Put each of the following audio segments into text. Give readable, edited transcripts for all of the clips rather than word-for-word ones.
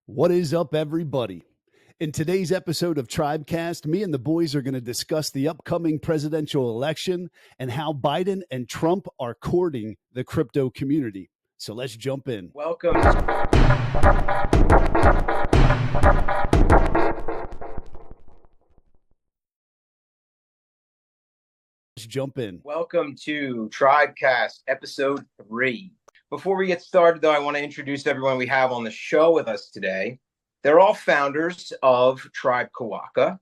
What is up, everybody? In today's episode of TribeCast, me and the boys are going to discuss the upcoming presidential election and how Biden and Trump are courting the crypto community. So let's jump in. Welcome. Let's jump in. Welcome to TribeCast episode 3. Before we get started, though, I want to introduce everyone we have on the show with us today. They're all founders of Tribe Quokka.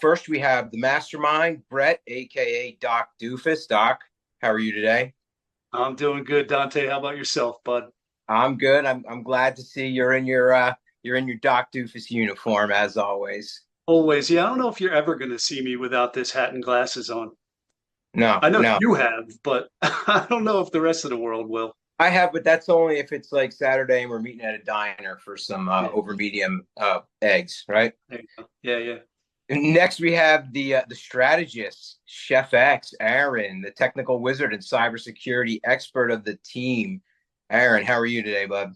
First, we have the mastermind, Brett, aka Doc Doofus. Doc, how are you today? I'm doing good, Dante. How about yourself, bud? I'm good. I'm glad to see you're in your Doc Doofus uniform as always. Always, yeah. I don't know if you're ever going to see me without this hat and glasses on. No, I know you have, but I don't know if the rest of the world will. I have, but that's only if it's like Saturday and we're meeting at a diner for some over medium eggs, right? Yeah. Next, we have the strategist, Chef X, Aaron, the technical wizard and cybersecurity expert of the team. Aaron, how are you today, bud?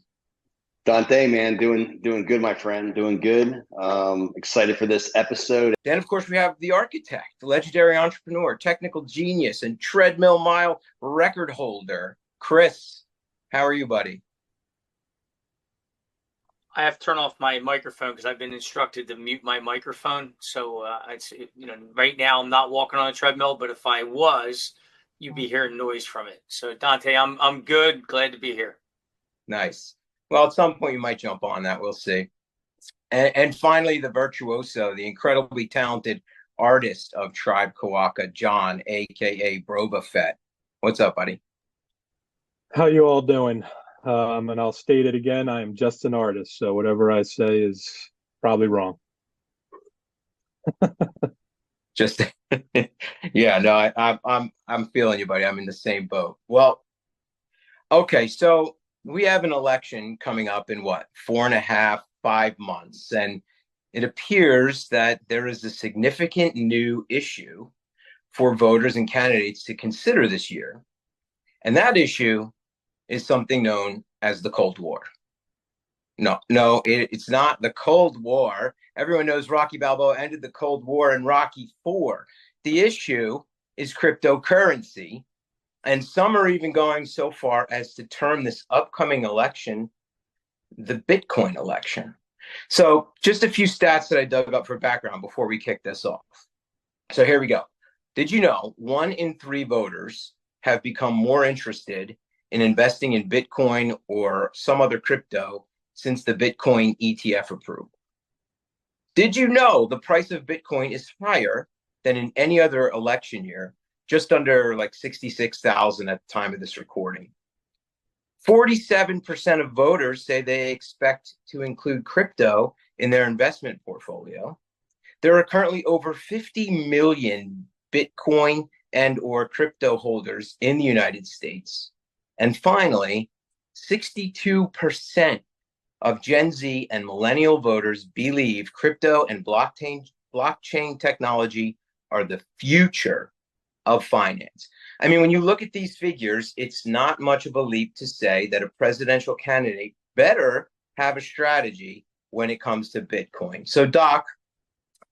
Dante, man, doing good, my friend. Doing good. Excited for this episode. Then, of course, we have the architect, the legendary entrepreneur, technical genius, and treadmill mile record holder, Chris. How are you, buddy? I have to turn off my microphone because I've been instructed to mute my microphone. So right now I'm not walking on a treadmill, but if I was, you'd be hearing noise from it. So Dante, I'm good. Glad to be here. Nice. Well, at some point you might jump on that. We'll see. And finally, the virtuoso, the incredibly talented artist of Tribe Quokka, John, aka Broba Fett. What's up, buddy? How you all doing? And I'll state it again. I am just an artist, so whatever I say is probably wrong. Just yeah, no, I'm feeling you, buddy. I'm in the same boat. Well, okay, so we have an election coming up in 4.5, 5 months, and it appears that there is a significant new issue for voters and candidates to consider this year, and that issue is something known as the Cold War. No, it's not the Cold War. Everyone knows Rocky Balboa ended the Cold War in Rocky IV. The issue is cryptocurrency, and some are even going so far as to term this upcoming election the Bitcoin election. So just a few stats that I dug up for background before we kick this off. So here we go. Did you know 1 in 3 voters have become more interested in investing in Bitcoin or some other crypto since the Bitcoin ETF approval? Did you know the price of Bitcoin is higher than in any other election year, just under like 66,000 at the time of this recording? 47% of voters say they expect to include crypto in their investment portfolio. There are currently over 50 million Bitcoin and or crypto holders in the United States. And finally, 62% of Gen Z and Millennial voters believe crypto and blockchain technology are the future of finance. I mean, when you look at these figures, it's not much of a leap to say that a presidential candidate better have a strategy when it comes to Bitcoin. So, Doc,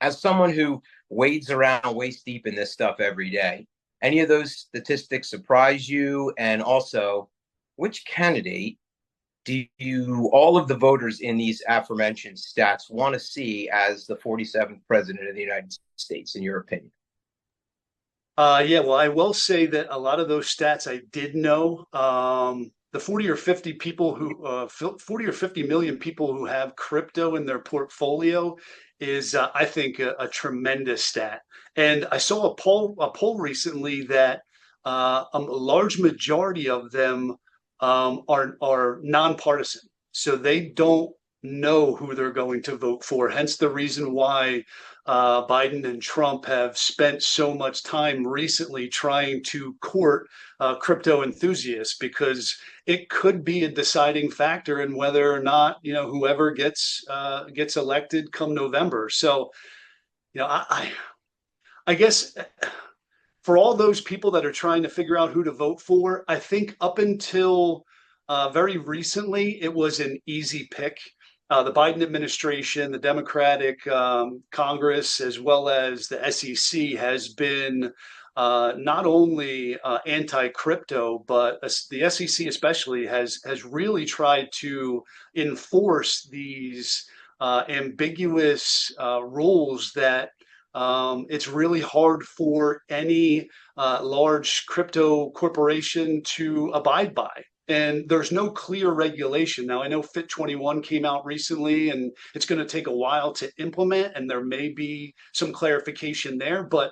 as someone who wades around waist deep in this stuff every day, any of those statistics surprise you? And also, which candidate do you, all of the voters in these aforementioned stats, want to see as the 47th president of the United States, in your opinion? Yeah, well, I will say that a lot of those stats I did know. The 40 or 50 people who 40 or 50 million people who have crypto in their portfolio is, I think, a tremendous stat. And I saw a poll recently that a large majority of them are nonpartisan, so they don't know who they're going to vote for. Hence the reason why Biden and Trump have spent so much time recently trying to court crypto enthusiasts, because it could be a deciding factor in whether or not, whoever gets elected come November. So, I guess for all those people that are trying to figure out who to vote for, I think up until very recently, it was an easy pick. the Biden administration, the Democratic Congress, as well as the SEC has been not only anti-crypto, but the SEC especially has really tried to enforce these ambiguous rules that it's really hard for any large crypto corporation to abide by. And there's no clear regulation. Now, I know Fit 21 came out recently, and it's going to take a while to implement, and there may be some clarification there. But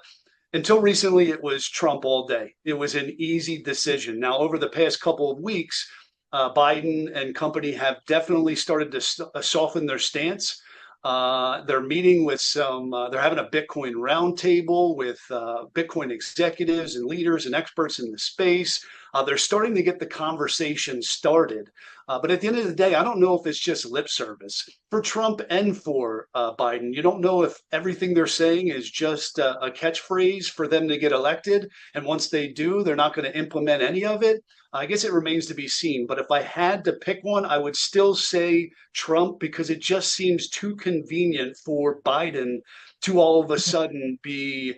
until recently, it was Trump all day. It was an easy decision. Now, over the past couple of weeks, Biden and company have definitely started to soften their stance. They're meeting with they're having a Bitcoin roundtable with Bitcoin executives and leaders and experts in the space. They're starting to get the conversation started. But at the end of the day, I don't know if it's just lip service for Trump and for Biden. You don't know if everything they're saying is just a catchphrase for them to get elected. And once they do, they're not going to implement any of it. I guess it remains to be seen. But if I had to pick one, I would still say Trump, because it just seems too convenient for Biden to all of a sudden be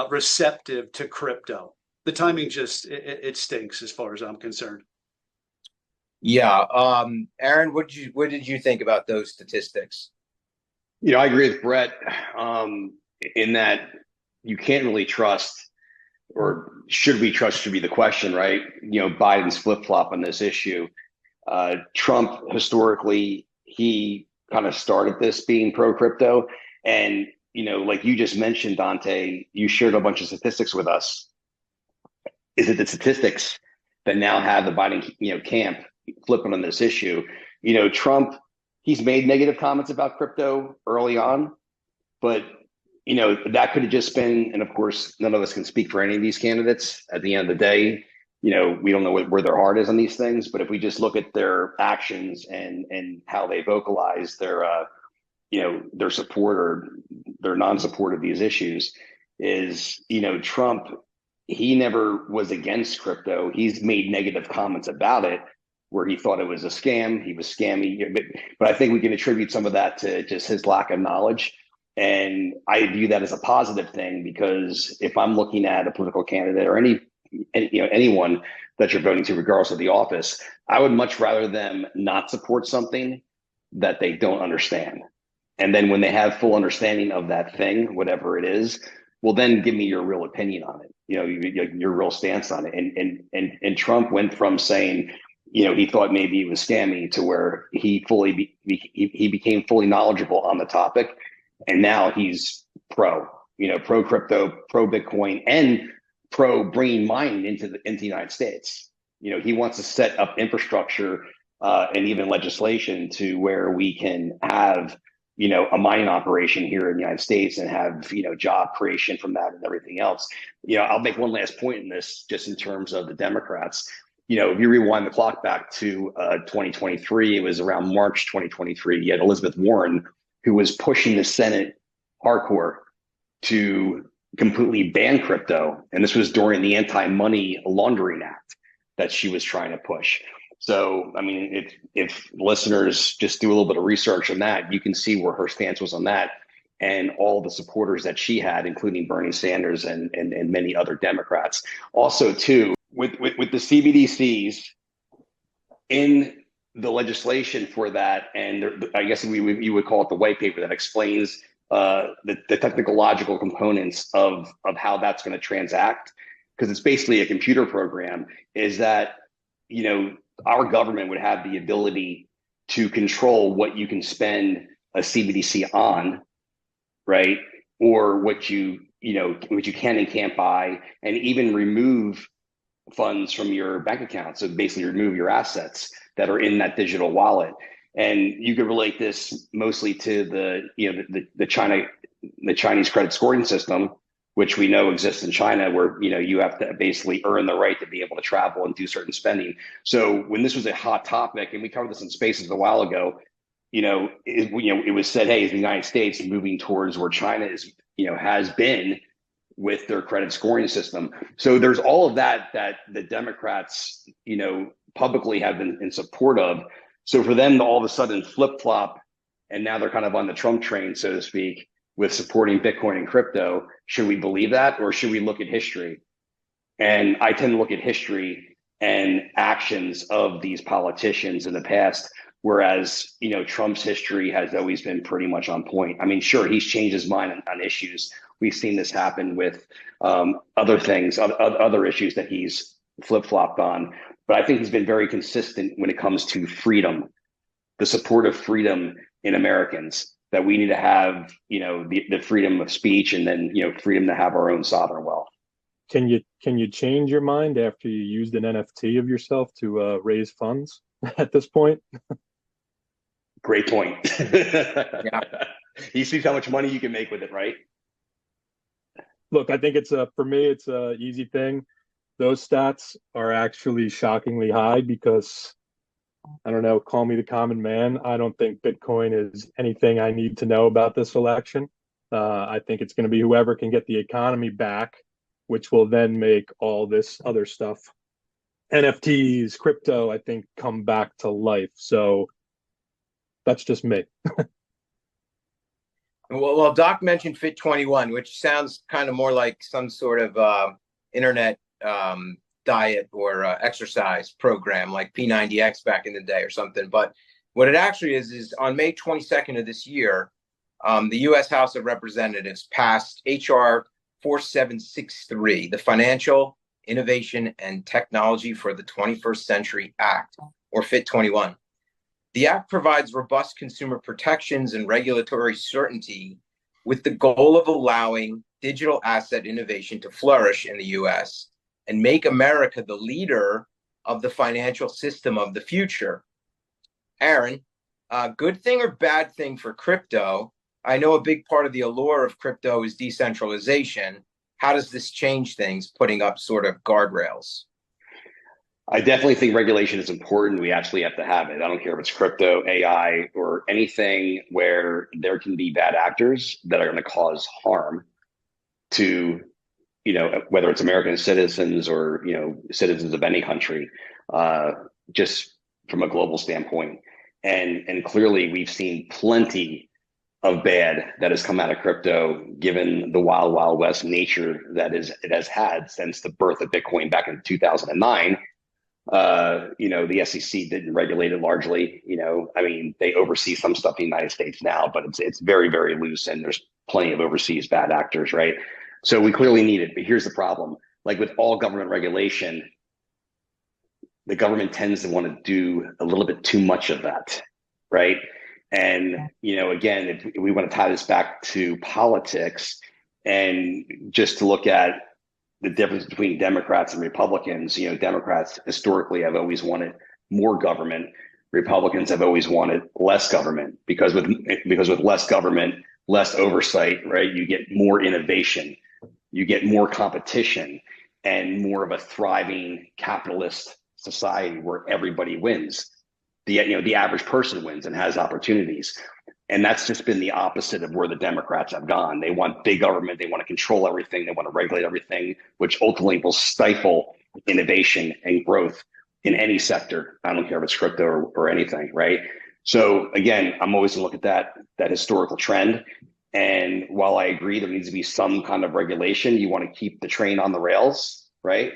receptive to crypto. The timing just, it stinks as far as I'm concerned. Yeah. Aaron, what did you think about those statistics? I agree with Brett in that you can't really trust, or should we trust should be the question, right? Biden's flip-flop on this issue. Trump, historically, he kind of started this being pro-crypto. And, like you just mentioned, Dante, you shared a bunch of statistics with us. Is it the statistics that now have the Biden, camp flipping on this issue? Trump, he's made negative comments about crypto early on, but that could have just been, and of course, none of us can speak for any of these candidates. At the end of the day, we don't know where their heart is on these things. But if we just look at their actions and how they vocalize their support or their non-support of these issues, is Trump, he never was against crypto. He's made negative comments about it where he thought it was a scam. He was scammy, but I think we can attribute some of that to just his lack of knowledge. And I view that as a positive thing, because if I'm looking at a political candidate or anyone that you're voting to, regardless of the office, I would much rather them not support something that they don't understand. And then when they have full understanding of that thing, whatever it is, well, then give me your real opinion on it, your real stance on it. And Trump went from saying, he thought maybe it was scammy to where he became fully knowledgeable on the topic. And now he's pro crypto, pro Bitcoin, and pro bringing mining into the United States. He wants to set up infrastructure and even legislation to where we can have, a mining operation here in the United States and have, job creation from that and everything else. I'll make one last point in this, just in terms of the Democrats. If you rewind the clock back to 2023, it was around March 2023. You had Elizabeth Warren, who was pushing the Senate hardcore to completely ban crypto. And this was during the Anti-Money Laundering Act that she was trying to push. So, I mean, if listeners just do a little bit of research on that, you can see where her stance was on that, and all the supporters that she had, including Bernie Sanders and many other Democrats. Also, too, with the CBDCs in the legislation for that, and I guess you would call it the white paper that explains the technological components of how that's going to transact, because it's basically a computer program, is that, our government would have the ability to control what you can spend a CBDC on, right? Or what you can and can't buy, and even remove funds from your bank account. So basically remove your assets that are in that digital wallet. And you could relate this mostly to the Chinese credit scoring system, which we know exists in China, where you have to basically earn the right to be able to travel and do certain spending. So when this was a hot topic, and we covered this in Spaces a while ago, it was said, hey, is the United States moving towards where China is, has been with their credit scoring system? So there's all of that the Democrats, publicly have been in support of. So for them to all of a sudden flip-flop and now they're kind of on the Trump train, so to speak, with supporting Bitcoin and crypto. Should we believe that, or should we look at history? And I tend to look at history and actions of these politicians in the past, whereas, Trump's history has always been pretty much on point. I mean, sure, he's changed his mind on issues. We've seen this happen with other things, other issues that he's flip-flopped on. But I think he's been very consistent when it comes to freedom, the support of freedom in Americans, that we need to have, the freedom of speech, and then, freedom to have our own sovereign wealth. Can you change your mind after you used an NFT of yourself to raise funds at this point? Great point. Yeah. You see how much money you can make with it, right? Look, I think for me, it's a easy thing. Those stats are actually shockingly high because, I don't know, call me the common man. I don't think Bitcoin is anything I need to know about this election. I think it's going to be whoever can get the economy back, which will then make all this other stuff, NFTs, crypto, I think, come back to life. So that's just me. Well, Doc mentioned Fit 21, which sounds kind of more like some sort of internet diet or exercise program like P90X back in the day or something. But what it actually is on May 22nd of this year, the U.S. House of Representatives passed H.R. 4763, the Financial Innovation and Technology for the 21st Century Act, or Fit 21. The act provides robust consumer protections and regulatory certainty with the goal of allowing digital asset innovation to flourish in the U.S. and make America the leader of the financial system of the future. Aaron, good thing or bad thing for crypto? I know a big part of the allure of crypto is decentralization. How does this change things, putting up sort of guardrails? I definitely think regulation is important. We actually have to have it. I don't care if it's crypto, AI, or anything where there can be bad actors that are going to cause harm to, whether it's American citizens or, citizens of any country, just from a global standpoint. And clearly we've seen plenty of bad that has come out of crypto, given the wild, wild west nature that it has had since the birth of Bitcoin back in 2009. The SEC didn't regulate it largely. They oversee some stuff in the United States now, but it's very, very loose, and there's plenty of overseas bad actors, right? So we clearly need it. But here's the problem: like with all government regulation, the government tends to want to do a little bit too much of that, right? And again, if we want to tie this back to politics, and just to look at the difference between Democrats and Republicans, Democrats historically have always wanted more government. Republicans have always wanted less government, because with less government, less oversight, right? You get more innovation, you get more competition, and more of a thriving capitalist society where everybody wins. The average person wins and has opportunities. And that's just been the opposite of where the Democrats have gone. They want big government. They want to control everything. They want to regulate everything, which ultimately will stifle innovation and growth in any sector. I don't care if it's crypto or anything, right? So again, I'm always going to look at that historical trend. And while I agree there needs to be some kind of regulation, you want to keep the train on the rails, right?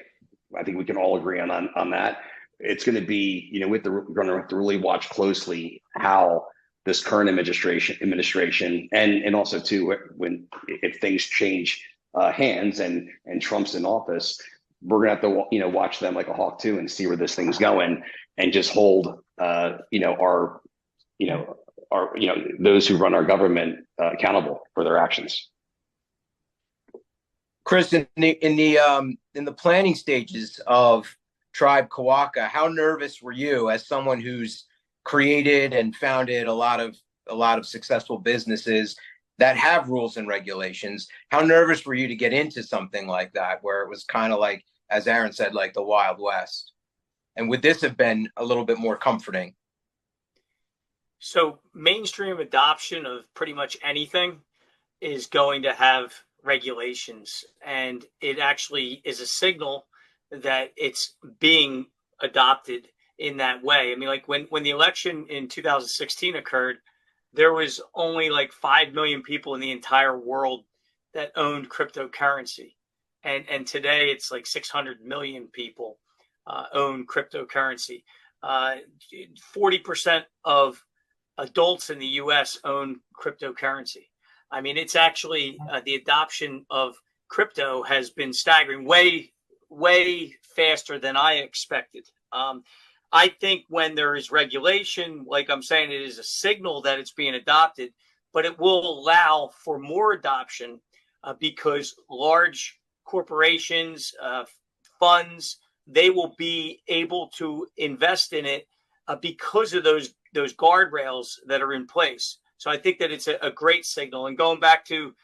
I think we can all agree on that. It's going to be, we're going to have to really watch closely how this current administration and also too, if things change hands and Trump's in office, we're gonna have to watch them like a hawk too, and see where this thing's going, and just hold our those who run our government accountable for their actions. Chris, in the planning stages of Tribe Quokka, how nervous were you, as someone who's created and founded a lot of successful businesses that have rules and regulations? How nervous were you to get into something like that, where it was kind of like, as Aaron said, like the Wild West? And would this have been a little bit more comforting? So mainstream adoption of pretty much anything is going to have regulations, and it actually is a signal that it's being adopted in that way. I mean, like when the election in 2016 occurred, there was only like 5 million people in the entire world that owned cryptocurrency. And today it's like 600 million people own cryptocurrency. 40% of adults in the US own cryptocurrency. I mean, it's actually the adoption of crypto has been staggering, way faster than I expected. I think when there is regulation, like I'm saying, it is a signal that it's being adopted, but it will allow for more adoption because large corporations, funds, they will be able to invest in it because of those guardrails that are in place. So I think that it's a great signal. And going back to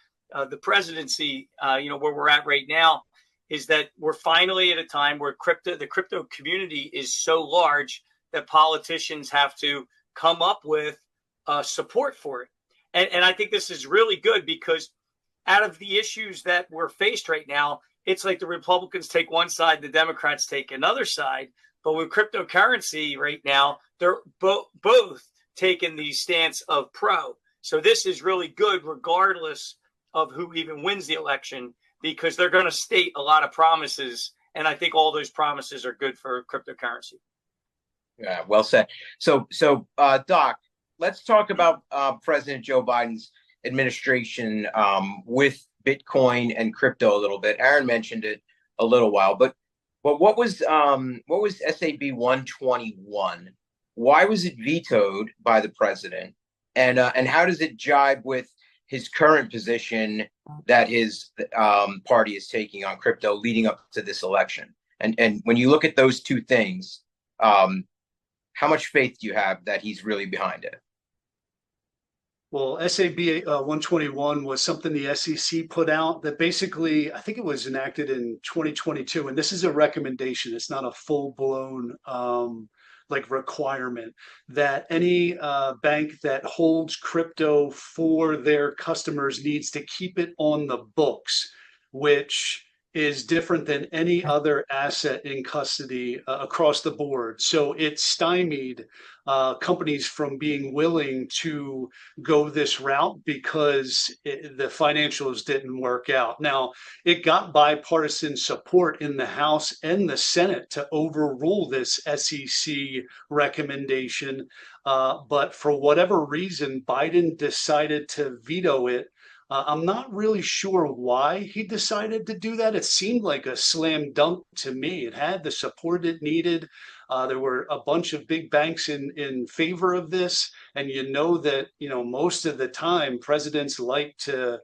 the presidency, where we're at right now, is that we're finally at a time where the crypto community is so large that politicians have to come up with support for it. And I think this is really good because out of the issues that we're faced right now, it's like the Republicans take one side, the Democrats take another side. But with cryptocurrency right now, they're both taking the stance of pro. So this is really good regardless of who even wins the election, because they're going to state a lot of promises. And I think all those promises are good for cryptocurrency. Yeah, well said. So, Doc, let's talk about President Joe Biden's administration with Bitcoin and crypto a little bit. Aaron mentioned it a little while, but what was SAB 121? Why was it vetoed by the president? And how does it jibe with his current position that his party is taking on crypto leading up to this election? And when you look at those two things, how much faith do you have that he's really behind it? Well, SAB 121 was something the SEC put out that basically, I think it was enacted in 2022, and this is a recommendation. It's not a full-blown requirement that any bank that holds crypto for their customers needs to keep it on the books, which is different than any other asset in custody across the board. So it stymied companies from being willing to go this route because the financials didn't work out. Now, it got bipartisan support in the House and the Senate to overrule this SEC recommendation. But for whatever reason, Biden decided to veto it. I'm not really sure why he decided to do that. It seemed like a slam dunk to me. It had the support it needed. There were a bunch of big banks in favor of this. And you know that, most of the time presidents like to,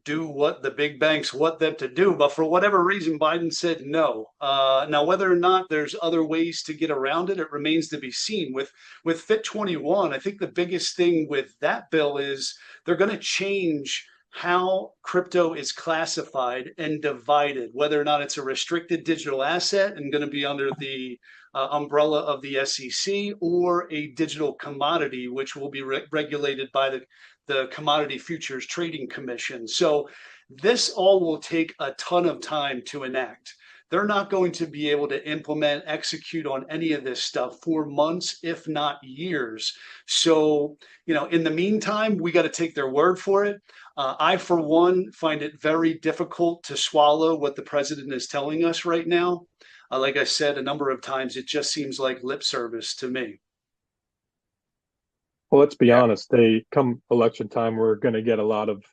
do what the big banks want them to do. But for whatever reason, Biden said no. Now, whether or not there's other ways to get around it, it remains to be seen. With Fit 21, I think the biggest thing with that bill is they're going to change how crypto is classified and divided, whether or not it's a restricted digital asset and going to be under the umbrella of the SEC, or a digital commodity, which will be regulated by the Commodity Futures Trading Commission. So this all will take a ton of time to enact. They're not going to be able to execute on any of this stuff for months, if not years. So, in the meantime, we got to take their word for it. I, for one, find it very difficult to swallow what the president is telling us right now. Like I said a number of times, it just seems like lip service to me. Well, let's be honest. Come election time, we're going to get a lot of,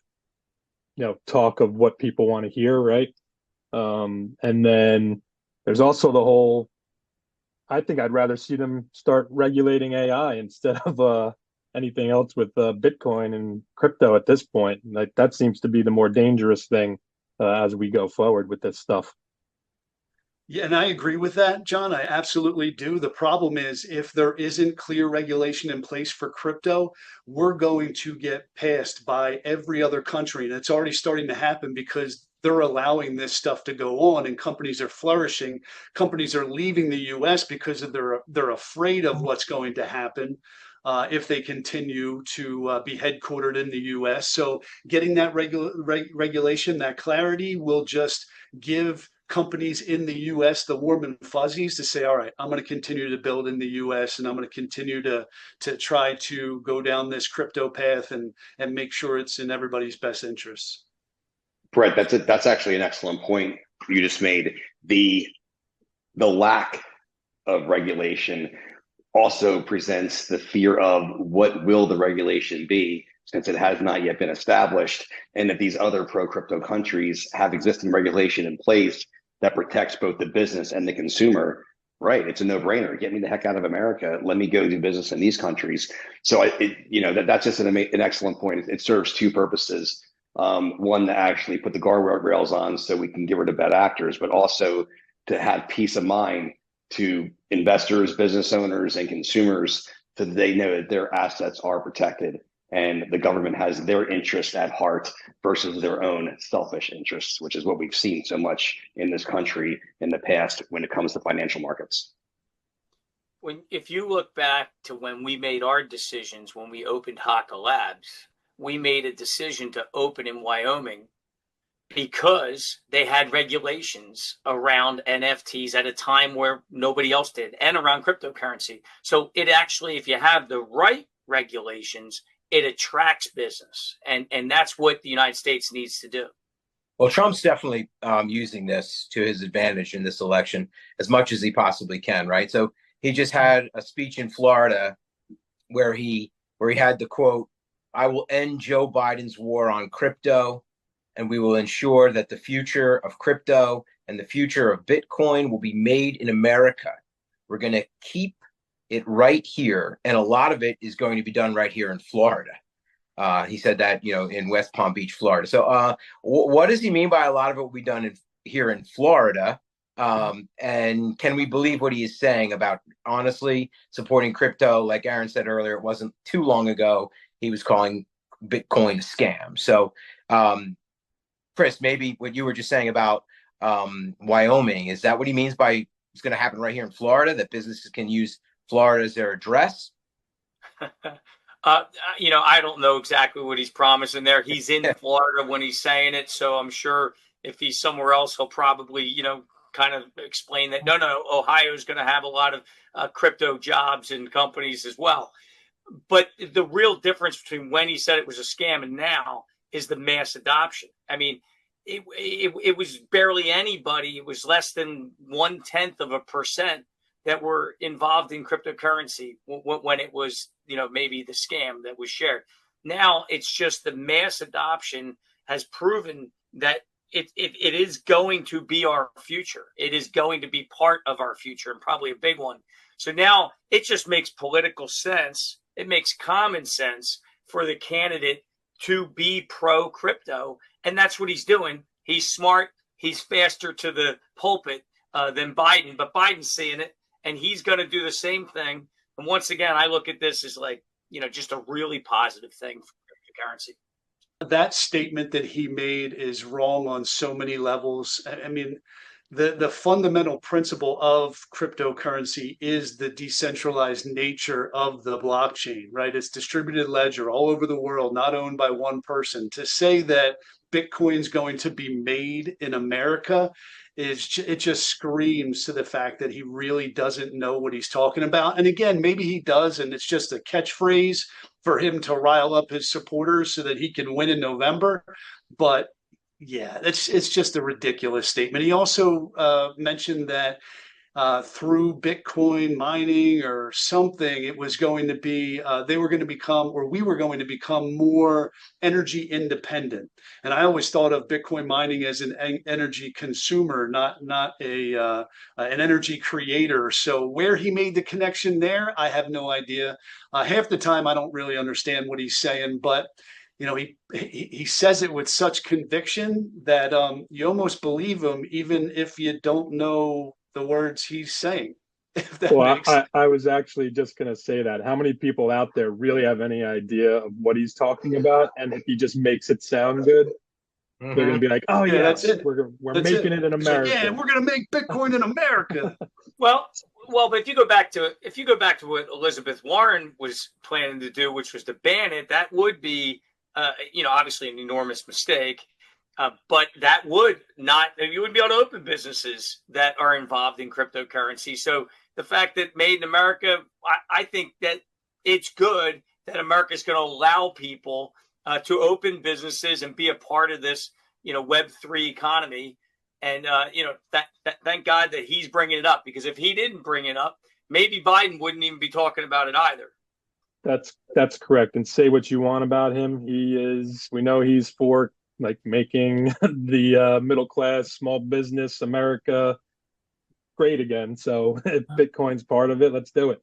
talk of what people want to hear, right? And then there's also the whole. I think I'd rather see them start regulating AI instead of anything else with Bitcoin and crypto at this point. Like, that seems to be the more dangerous thing as we go forward with this stuff. Yeah, and I agree with that, John. I absolutely do. The problem is, if there isn't clear regulation in place for crypto, we're going to get passed by every other country. And it's already starting to happen because they're allowing this stuff to go on and companies are flourishing. Companies are leaving the US because they're afraid of what's going to happen if they continue to be headquartered in the US. So getting that regulation, that clarity will just give companies in the U.S. the warm and fuzzies to say, all right, I'm going to continue to build in the U.S. and I'm going to continue to try to go down this crypto path and make sure it's in everybody's best interests. Brett, that's actually an excellent point you just made. The lack of regulation also presents the fear of what will the regulation be, since it has not yet been established, and that these other pro-crypto countries have existing regulation in place that protects both the business and the consumer. Right, it's a no-brainer. Get me the heck out of America. Let me go do business in these countries. So that's just an excellent point. It serves two purposes. One, to actually put the guardrails on so we can get rid of bad actors, but also to have peace of mind to investors, business owners, and consumers, so that they know that their assets are protected and the government has their interests at heart versus their own selfish interests, which is what we've seen so much in this country in the past when it comes to financial markets. If you look back to when we made our decisions, when we opened Quokka Labs, we made a decision to open in Wyoming because they had regulations around NFTs at a time where nobody else did, and around cryptocurrency. So it actually, if you have the right regulations, it attracts business. And that's what the United States needs to do. Well, Trump's definitely using this to his advantage in this election as much as he possibly can, right? So he just had a speech in Florida where he had the quote, "I will end Joe Biden's war on crypto, and we will ensure that the future of crypto and the future of Bitcoin will be made in America. We're going to keep it right here, and a lot of it is going to be done right here in Florida." He said that, in West Palm Beach, Florida. So what does he mean by a lot of it will be done here in Florida? And can we believe what he is saying about honestly supporting crypto? Like Aaron said earlier, it wasn't too long ago he was calling Bitcoin a scam. So, Chris, maybe what you were just saying about Wyoming, is that what he means by it's going to happen right here in Florida, that businesses can use Florida as their address? I don't know exactly what he's promising there. He's in Florida when he's saying it. So I'm sure if he's somewhere else, he'll probably, kind of explain that, no, Ohio is going to have a lot of crypto jobs and companies as well. But the real difference between when he said it was a scam and now is the mass adoption. I mean, it was barely anybody. It was less than 0.1% that were involved in cryptocurrency when it was, maybe the scam that was shared. Now it's just the mass adoption has proven that it is going to be our future. It is going to be part of our future, and probably a big one. So now it just makes political sense. It makes common sense for the candidate to be pro crypto. And that's what he's doing. He's smart. He's faster to the pulpit than Biden, but Biden's seeing it, and he's going to do the same thing. And once again, I look at this as like, just a really positive thing for cryptocurrency. That statement that he made is wrong on so many levels. I mean, the fundamental principle of cryptocurrency is the decentralized nature of the blockchain, right? It's distributed ledger all over the world, not owned by one person. To say that Bitcoin's going to be made in America it just screams to the fact that he really doesn't know what he's talking about. And again, maybe he does, and it's just a catchphrase for him to rile up his supporters so that he can win in November. But yeah, it's just a ridiculous statement. He also mentioned that through Bitcoin mining or something, it was going to be, we were going to become more energy independent. And I always thought of Bitcoin mining as an energy consumer, not an energy creator. So where he made the connection there, I have no idea. Half the time, I don't really understand what he's saying, but he says it with such conviction that you almost believe him, even if you don't know the words he's saying. Well, I was actually just going to say that. How many people out there really have any idea of what he's talking about? And if he just makes it sound good, they're going to be like, "Oh yeah, that's it. We're making it in America. So, we're going to make Bitcoin in America." Well, but if you go back to what Elizabeth Warren was planning to do, which was to ban it, that would be, obviously an enormous mistake. But that would not, you wouldn't be able to open businesses that are involved in cryptocurrency. So the fact that Made in America, I think that it's good that America is going to allow people to open businesses and be a part of this, Web3 economy. And, thank God that he's bringing it up, because if he didn't bring it up, maybe Biden wouldn't even be talking about it either. That's correct. And say what you want about him. We know he's for like making the middle class, small business America great again. So if Bitcoin's part of it, let's do it.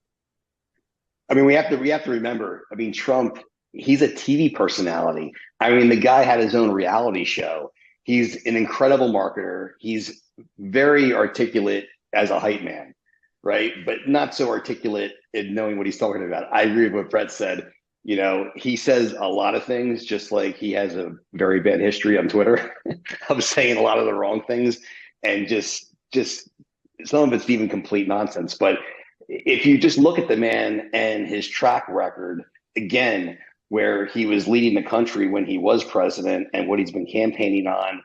I mean, we have to remember, I mean, Trump, he's a TV personality. I mean, the guy had his own reality show. He's an incredible marketer. He's very articulate as a hype man, right? But not so articulate in knowing what he's talking about. I agree with what Brett said. He says a lot of things, just like he has a very bad history on Twitter of saying a lot of the wrong things, and just some of it's even complete nonsense. But if you just look at the man and his track record, again, where he was leading the country when he was president and what he's been campaigning on,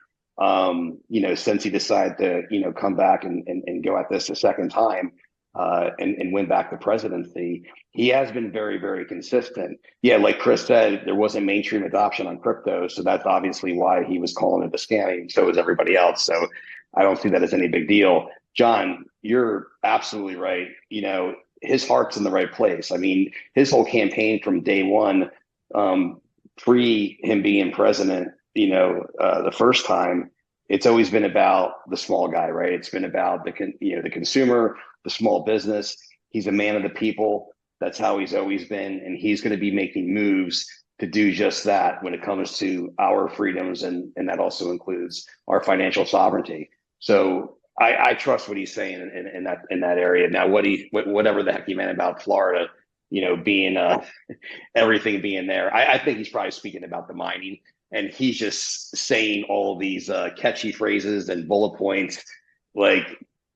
since he decided to, come back and go at this a second time and win back the presidency, he has been very, very consistent. Yeah, like Chris said, there wasn't mainstream adoption on crypto. So that's obviously why he was calling it a scam. So is everybody else. So I don't see that as any big deal. John, you're absolutely right. His heart's in the right place. I mean, his whole campaign from day one, pre him being president, the first time, it's always been about the small guy, right? It's been about the consumer, the small business. He's a man of the people. That's how he's always been. And he's going to be making moves to do just that when it comes to our freedoms. And that also includes our financial sovereignty. So I trust what he's saying in that area. Now, whatever the heck he meant about Florida, being everything being there, I think he's probably speaking about the mining, and he's just saying all these catchy phrases and bullet points, like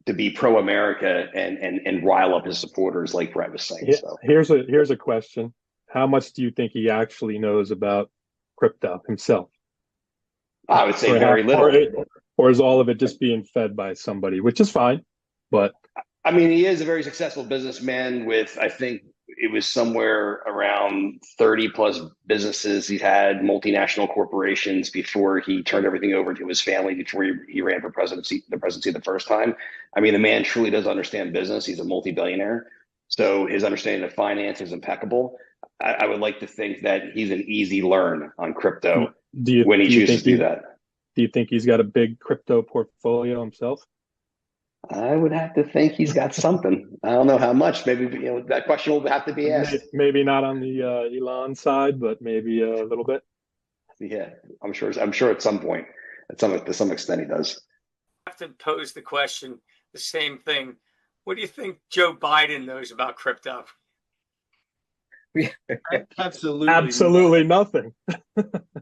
to be pro-America and rile up his supporters, like Brett was saying. Yeah, so here's a question: how much do you think he actually knows about crypto himself? I would say very little. Or is all of it just being fed by somebody, which is fine, but I mean, he is a very successful businessman with, I think it was somewhere around 30 plus businesses. He's had multinational corporations before he turned everything over to his family, before he ran for the presidency the first time. I mean, the man truly does understand business. He's a multi-billionaire. So his understanding of finance is impeccable. I would like to think that he's an easy learn on crypto when he chooses to do that. Do you think he's got a big crypto portfolio himself? I would have to think he's got something. I don't know how much. Maybe that question will have to be asked. Maybe not on the Elon side, but maybe a little bit. Yeah, I'm sure at some point, to some extent, he does. I have to pose the question, the same thing. What do you think Joe Biden knows about crypto? Absolutely nothing.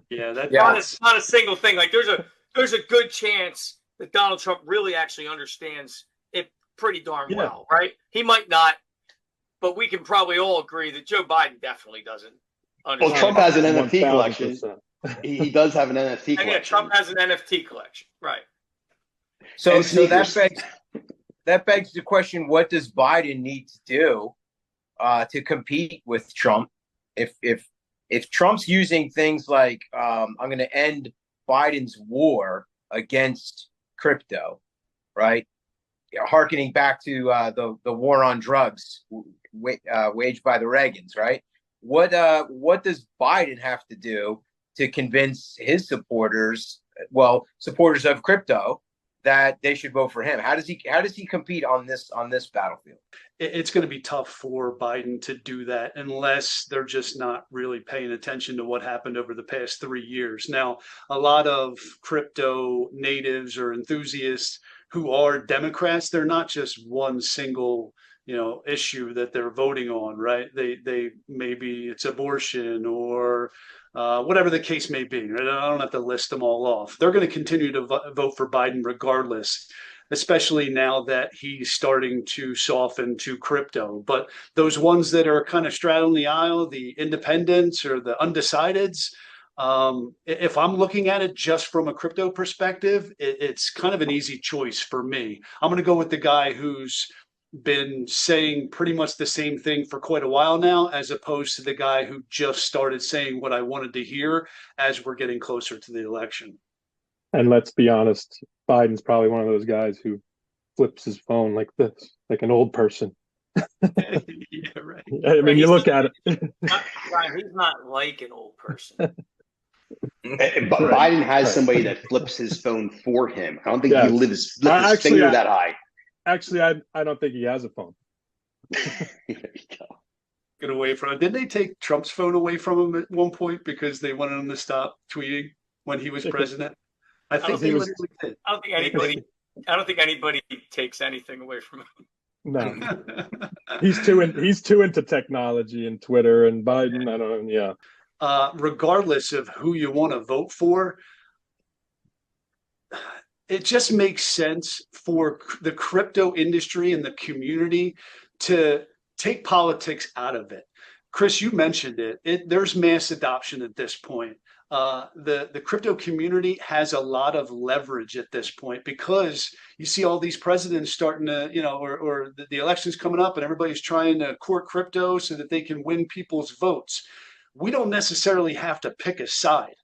Yeah, that's not a single thing. Like there's a good chance that Donald Trump really actually understands it pretty darn well, right? He might not, but we can probably all agree that Joe Biden definitely doesn't understand. Well, Trump has an NFT collection. He does have an NFT collection. Yeah, Trump has an NFT collection, right? So that begs the question: what does Biden need to do to compete with Trump? If Trump's using things like I'm going to end Biden's war against crypto, right? Harkening back to the war on drugs waged by the Reagans, right? What does Biden have to do to convince his supporters of crypto, that they should vote for him? How does he compete on this battlefield? It's going to be tough for Biden to do that unless they're just not really paying attention to what happened over the past 3 years. Now, a lot of crypto natives or enthusiasts who are Democrats, they're not just one single issue that they're voting on, right? They maybe it's abortion or whatever the case may be. Right? I don't have to list them all off. They're going to continue to vote for Biden regardless, especially now that he's starting to soften to crypto. But those ones that are kind of straddling the aisle, the independents or the undecideds, If I'm looking at it just from a crypto perspective, it's kind of an easy choice for me. I'm going to go with the guy who's been saying pretty much the same thing for quite a while now, as opposed to the guy who just started saying what I wanted to hear as we're getting closer to the election. And let's be honest, Biden's probably one of those guys who flips his phone like this, like an old person. Yeah, right. I mean, you look at it. He's not like an old person. But Biden has somebody that flips his phone for him. I don't think he lifts his Actually, finger that high. Actually, I don't think he has a phone. There you go. Get away from him. Didn't they take Trump's phone away from him at one point because they wanted him to stop tweeting when he was president? I think they literally did. I don't think anybody takes anything away from him. No, he's too into technology and Twitter and Biden. I don't know. Yeah. Regardless of who you want to vote for, it just makes sense for the crypto industry and the community to take politics out of it. Chris, you mentioned it. There's mass adoption at this point. The crypto community has a lot of leverage at this point because you see all these presidents starting to, or the election's coming up and everybody's trying to court crypto so that they can win people's votes. We don't necessarily have to pick a side.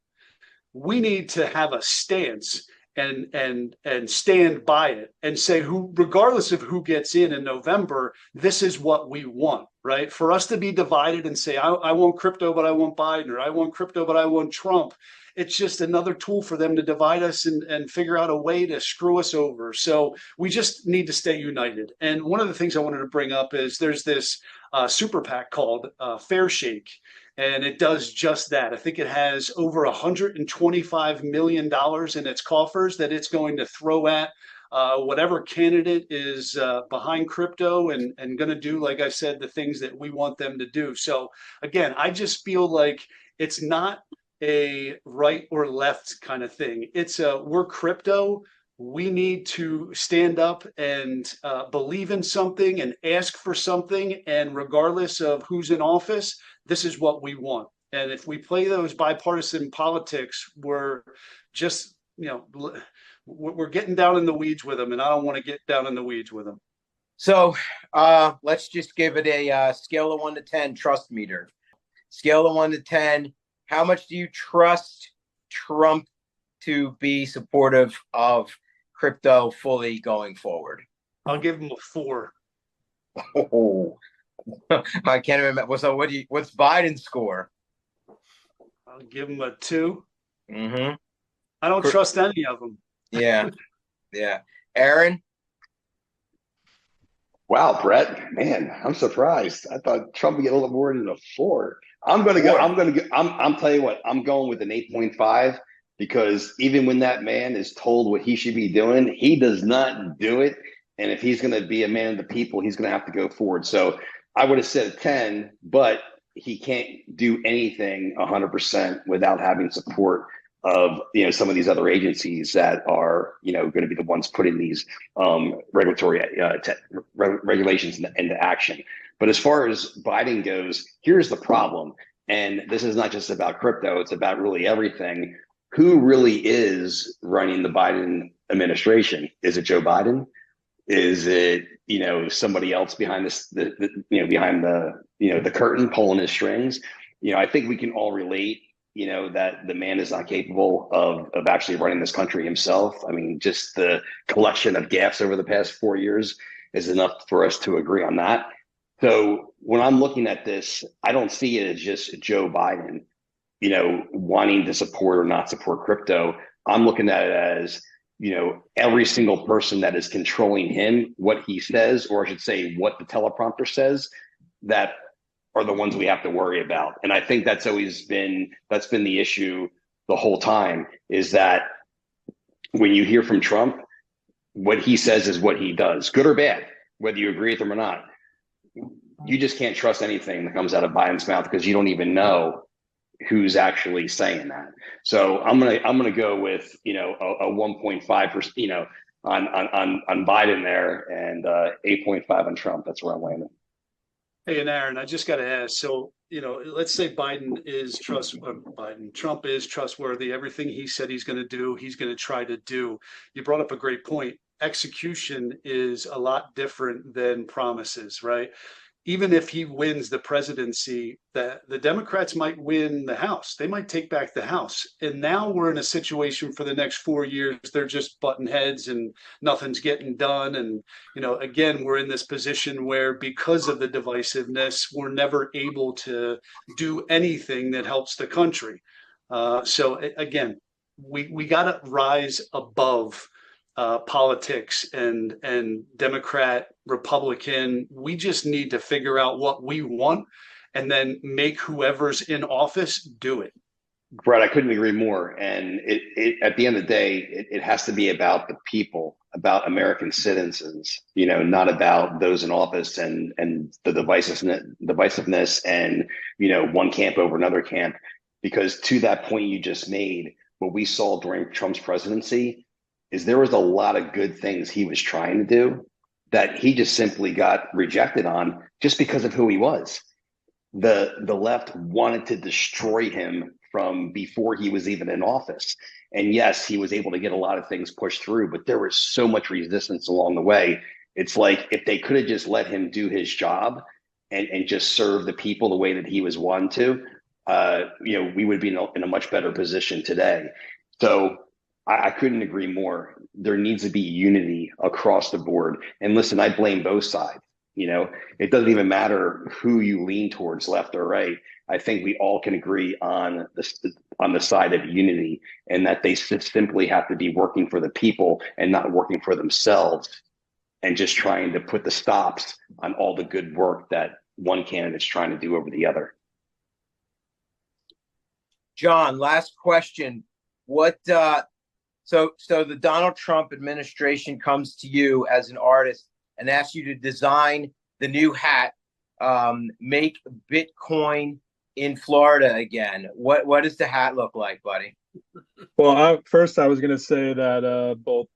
We need to have a stance and stand by it and say, regardless of who gets in November, this is what we want, right? For us to be divided and say, I want crypto, but I want Biden, or I want crypto, but I want Trump. It's just another tool for them to divide us and figure out a way to screw us over. So we just need to stay united. And one of the things I wanted to bring up is there's this super PAC called Fair Shake. And it does just that. I think it has over $125 million in its coffers that it's going to throw at whatever candidate is behind crypto and going to do, like I said, the things that we want them to do. So again, I just feel like it's not a right or left kind of thing. It's we're crypto. We need to stand up and believe in something and ask for something. And regardless of who's in office, this is what we want. And if we play those bipartisan politics, we're just, we're getting down in the weeds with them. And I don't want to get down in the weeds with them. So let's just give it a scale of 1 to 10 trust meter. Scale of 1 to 10. How much do you trust Trump to be supportive of crypto fully going forward? I'll give him a 4. Oh, I can't remember. So what's Biden's score? I'll give him a 2. Mm-hmm. I don't trust any of them. Yeah. Aaron? Wow, Brett, man, I'm surprised. I thought Trump would get a little more than a 4. I'm telling you what, I'm going with an 8.5 because even when that man is told what he should be doing, he does not do it. And if he's going to be a man of the people, he's going to have to go forward. So I would have said a 10, but he can't do anything 100% without having support of some of these other agencies that are going to be the ones putting these regulatory regulations into action. But as far as Biden goes, here's the problem, and this is not just about crypto; it's about really everything. Who really is running the Biden administration? Is it Joe Biden? Is it somebody else behind behind the curtain pulling his strings? I think we can all relate. That the man is not capable of actually running this country himself. I mean, just the collection of gaffes over the past 4 years is enough for us to agree on that. So when I'm looking at this, I don't see it as just Joe Biden, wanting to support or not support crypto. I'm looking at it as, every single person that is controlling him, what he says, or I should say what the teleprompter says, that are the ones we have to worry about. And I think that's been the issue the whole time, is that when you hear from Trump, what he says is what he does, good or bad, whether you agree with him or not. You just can't trust anything that comes out of Biden's mouth because you don't even know who's actually saying that. So I'm gonna go with a 1.5% on Biden there, and 8.5 on Trump. That's where I'm landing. Hey, and Aaron, I just got to ask. So let's say Trump is trustworthy. Everything he said he's going to do, he's going to try to do. You brought up a great point. Execution is a lot different than promises, right? Even if he wins the presidency, the Democrats might win the House. They might take back the House. And now we're in a situation for the next 4 years. They're just butting heads and nothing's getting done. And, again, we're in this position where because of the divisiveness, we're never able to do anything that helps the country. So again, we got to rise above politics and Democrat, Republican. We just need to figure out what we want and then make whoever's in office do it. Brett, I couldn't agree more. And it at the end of the day, it has to be about the people, about American citizens, not about those in office and the divisiveness and, one camp over another camp. Because to that point you just made, what we saw during Trump's presidency is there was a lot of good things he was trying to do that he just simply got rejected on just because of who he was. The left wanted to destroy him from before he was even in office. And yes, he was able to get a lot of things pushed through, but there was so much resistance along the way. It's like if they could have just let him do his job and just serve the people the way that he was wanting to, we would be in a much better position today. So I couldn't agree more. There needs to be unity across the board. And listen, I blame both sides. It doesn't even matter who you lean towards, left or right. I think we all can agree on the side of unity, and that they simply have to be working for the people and not working for themselves, and just trying to put the stops on all the good work that one candidate's trying to do over the other. John, last question. So the Donald Trump administration comes to you as an artist and asks you to design the new hat, make Bitcoin in Florida again. What does the hat look like, buddy? Well, first I was going to say that both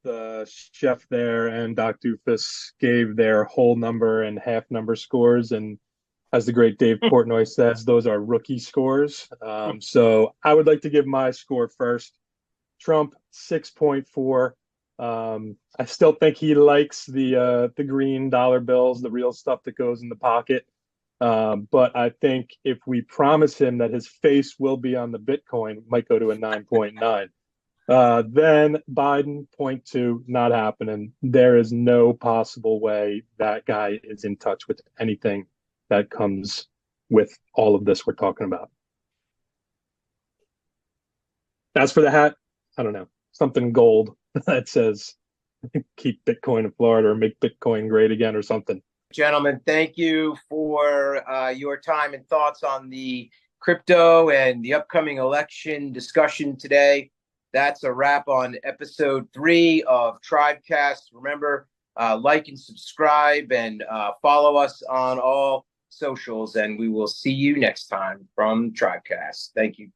Chef there and Doc Doofus gave their whole number and half number scores, and as the great Dave Portnoy says, those are rookie scores. So I would like to give my score first. Trump 6.4. I still think he likes the green dollar bills, the real stuff that goes in the pocket. But I think if we promise him that his face will be on the Bitcoin, it might go to a 9.9. Then Biden 0.2, not happening. There is no possible way that guy is in touch with anything that comes with all of this we're talking about. As for the hat, I don't know, something gold that says keep Bitcoin in Florida or make Bitcoin great again or something. Gentlemen, thank you for your time and thoughts on the crypto and the upcoming election discussion today. That's a wrap on episode 3 of TribeCast. Remember, like and subscribe and follow us on all socials, and we will see you next time from TribeCast. Thank you.